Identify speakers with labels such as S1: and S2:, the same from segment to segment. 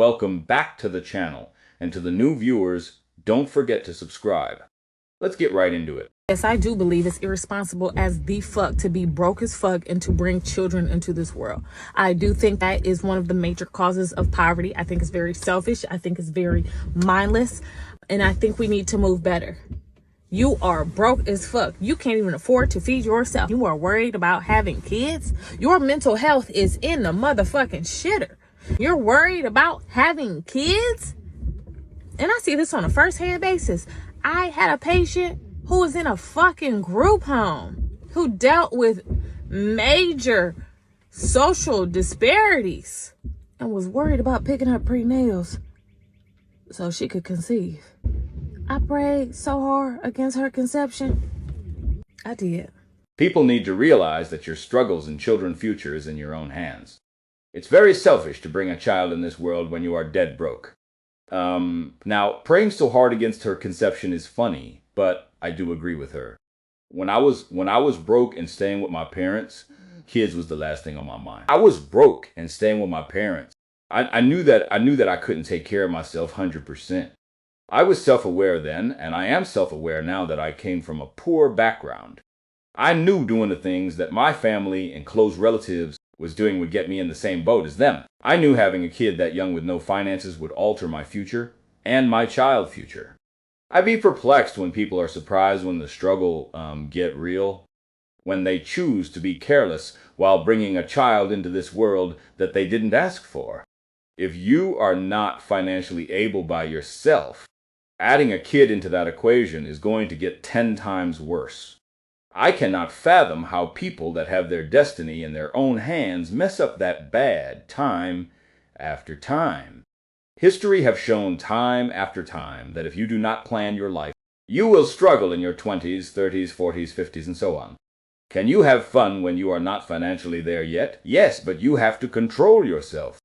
S1: Welcome back to the channel, and to the new viewers, don't forget to subscribe. Let's get right into it.
S2: Yes, I do believe it's irresponsible as the fuck to be broke as fuck and to bring children into this world. I do think that is one of the major causes of poverty. I think it's very selfish. I think it's very mindless. And I think we need to move better. You are broke as fuck. You can't even afford to feed yourself. You are worried about having kids. Your mental health is in the motherfucking shitter. You're worried about having kids? And I see this on a first-hand basis. I had a patient who was in a fucking group home who dealt with major social disparities and was worried about picking up prenatals so she could conceive. I prayed so hard against her conception. I did.
S1: People need to realize that your struggles and children's future is in your own hands. It's very selfish to bring a child in this world when you are dead broke. Now, praying so hard against her conception is funny, but I do agree with her. When I was broke and staying with my parents, kids was the last thing on my mind. I was broke and staying with my parents. I knew that I couldn't take care of myself 100%. I was self-aware then, and I am self-aware now that I came from a poor background. I knew doing the things that my family and close relatives was doing would get me in the same boat as them. I knew having a kid that young with no finances would alter my future and my child's future. I'd be perplexed when people are surprised when the struggle get real, when they choose to be careless while bringing a child into this world that they didn't ask for. If you are not financially able by yourself, adding a kid into that equation is going to get 10 times worse. I cannot fathom how people that have their destiny in their own hands mess up that bad time after time. History have shown time after time that if you do not plan your life, you will struggle in your 20s, 30s, 40s, 50s, and so on. Can you have fun when you are not financially there yet? Yes, but you have to control yourself.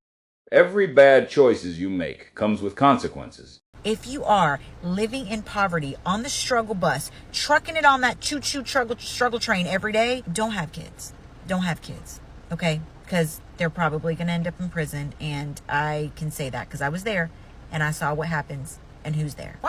S1: Every bad choices you make comes with consequences.
S3: If you are living in poverty on the struggle bus, trucking it on that choo-choo struggle train every day, don't have kids. Don't have kids, okay? Because they're probably going to end up in prison, and I can say that because I was there, and I saw what happens and who's there.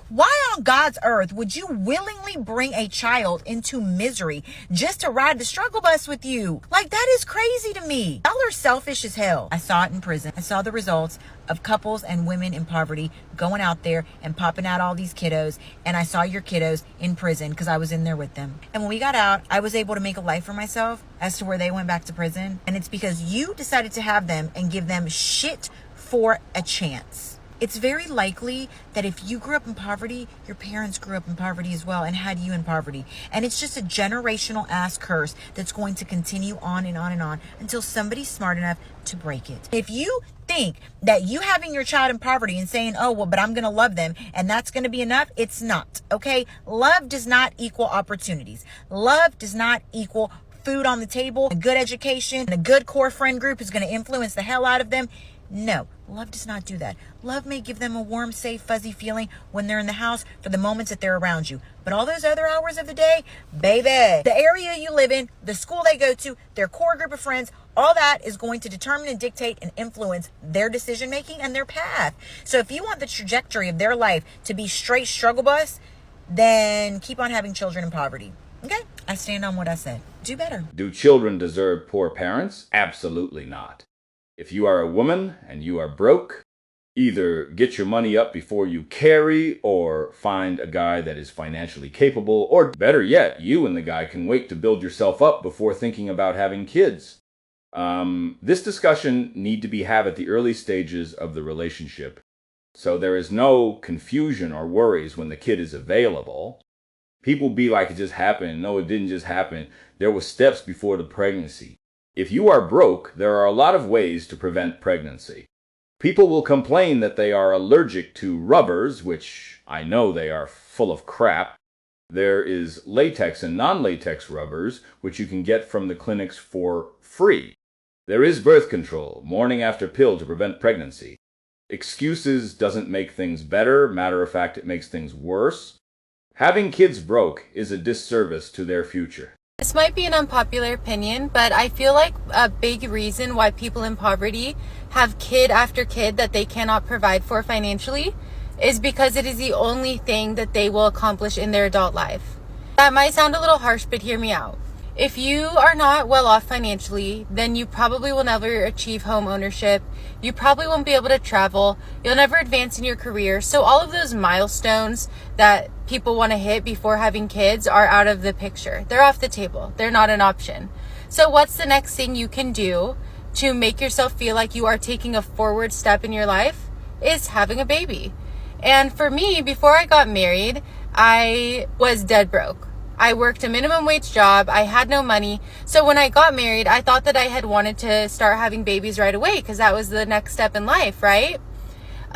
S3: Why on God's earth would you willingly bring a child into misery just to ride the struggle bus with you? Like, that is crazy to me. Y'all are selfish as hell. I saw it in prison. I saw the results of couples and women in poverty going out there and popping out all these kiddos. And I saw your kiddos in prison because I was in there with them. And when we got out, I was able to make a life for myself as to where they went back to prison. And it's because you decided to have them and give them shit for a chance. It's very likely that if you grew up in poverty, your parents grew up in poverty as well and had you in poverty. And it's just a generational ass curse that's going to continue on and on and on until somebody's smart enough to break it. If you think that you having your child in poverty and saying, oh, well, but I'm going to love them and that's going to be enough, it's not, okay? Love does not equal opportunities. Love does not equal food on the table, a good education, and a good core friend group is going to influence the hell out of them. No, love does not do that. Love may give them a warm, safe, fuzzy feeling when they're in the house for the moments that they're around you. But all those other hours of the day, baby, the area you live in, the school they go to, their core group of friends, all that is going to determine and dictate and influence their decision making and their path. So if you want the trajectory of their life to be straight struggle bus, then keep on having children in poverty. Okay? I stand on what I said. Do better.
S1: Do children deserve poor parents? Absolutely not. If you are a woman and you are broke, either get your money up before you carry or find a guy that is financially capable, or better yet, you and the guy can wait to build yourself up before thinking about having kids. This discussion need to be had at the early stages of the relationship, so there is no confusion or worries when the kid is available. People be like, it just happened. No, it didn't just happen. There were steps before the pregnancy. If you are broke, there are a lot of ways to prevent pregnancy. People will complain that they are allergic to rubbers, which I know they are full of crap. There is latex and non-latex rubbers, which you can get from the clinics for free. There is birth control, morning after pill to prevent pregnancy. Excuses doesn't make things better. Matter of fact, it makes things worse. Having kids broke is a disservice to their future.
S4: This might be an unpopular opinion, but I feel like a big reason why people in poverty have kid after kid that they cannot provide for financially is because it is the only thing that they will accomplish in their adult life. That might sound a little harsh, but hear me out. If you are not well off financially, then you probably will never achieve home ownership. You probably won't be able to travel. You'll never advance in your career. So all of those milestones that people want to hit before having kids are out of the picture. They're off the table. They're not an option. So what's the next thing you can do to make yourself feel like you are taking a forward step in your life? Is having a baby. And for me, before I got married, I was dead broke. I worked a minimum wage job. I had no money. So when I got married, I thought that I had wanted to start having babies right away because that was the next step in life, right?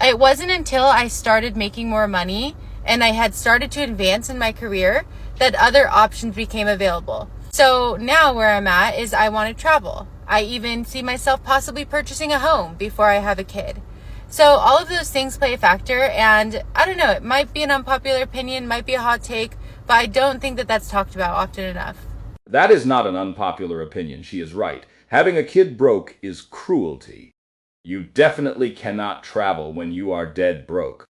S4: It wasn't until I started making more money and I had started to advance in my career that other options became available. So now where I'm at is I want to travel. I even see myself possibly purchasing a home before I have a kid. So all of those things play a factor, and I don't know, it might be an unpopular opinion, might be a hot take, but I don't think that that's talked about often enough.
S1: That is not an unpopular opinion. She is right. Having a kid broke is cruelty. You definitely cannot travel when you are dead broke.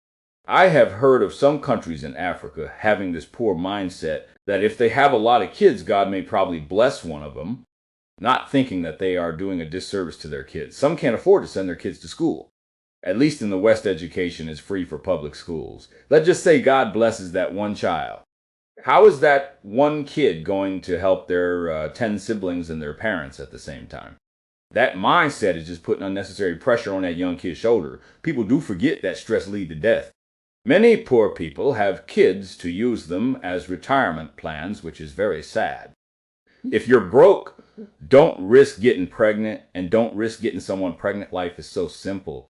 S1: I have heard of some countries in Africa having this poor mindset that if they have a lot of kids, God may probably bless one of them, not thinking that they are doing a disservice to their kids. Some can't afford to send their kids to school. At least in the West, education is free for public schools. Let's just say God blesses that one child. How is that one kid going to help their 10 siblings and their parents at the same time? That mindset is just putting unnecessary pressure on that young kid's shoulder. People do forget that stress leads to death. Many poor people have kids to use them as retirement plans, which is very sad. If you're broke, don't risk getting pregnant, and don't risk getting someone pregnant. Life is so simple.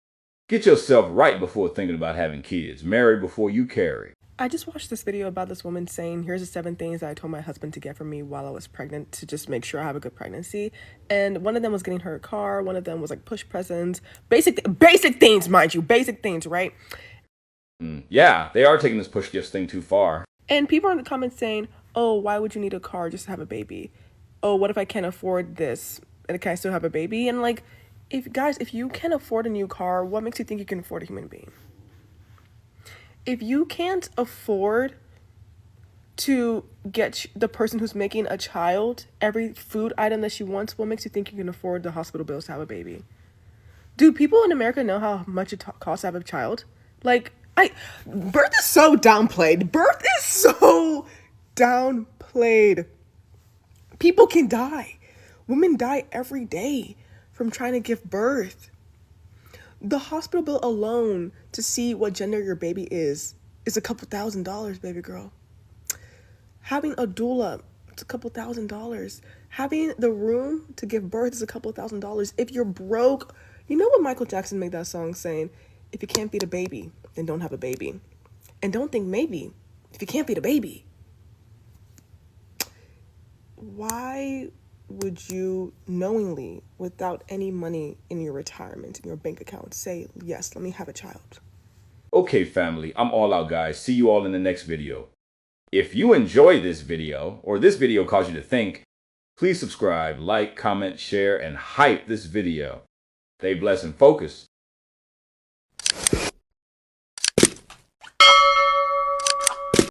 S1: Get yourself right before thinking about having kids. Marry before you carry.
S5: I just watched this video about this woman saying, here's the 7 things that I told my husband to get for me while I was pregnant to just make sure I have a good pregnancy. And one of them was getting her a car. One of them was like push presents. Basic things, mind you. Basic things, right?
S1: Yeah, they are taking this push gifts thing too far.
S5: And people are in the comments saying, oh, why would you need a car just to have a baby? Oh, what if I can't afford this? And can I still have a baby? And like, if you can't afford a new car, what makes you think you can afford a human being? If you can't afford to get the person who's making a child every food item that she wants, what makes you think you can afford the hospital bills to have a baby? Do people in America know how much it costs to have a child? Like, birth is so downplayed. Birth is so downplayed. People can die. Women die every day from trying to give birth. The hospital bill alone to see what gender your baby is a couple $1,000s, baby girl. Having a doula, it's a couple $1,000s. Having the room to give birth is a couple $1,000s. If you're broke, you know what Michael Jackson made that song saying? If you can't feed a baby, then don't have a baby. And don't think maybe if you can't feed a baby. Why would you knowingly, without any money in your retirement, in your bank account, say, yes, let me have a child?
S1: Okay, family, I'm all out, guys. See you all in the next video. If you enjoy this video, or this video caused you to think, please subscribe, like, comment, share, and hype this video. Stay blessed and focused.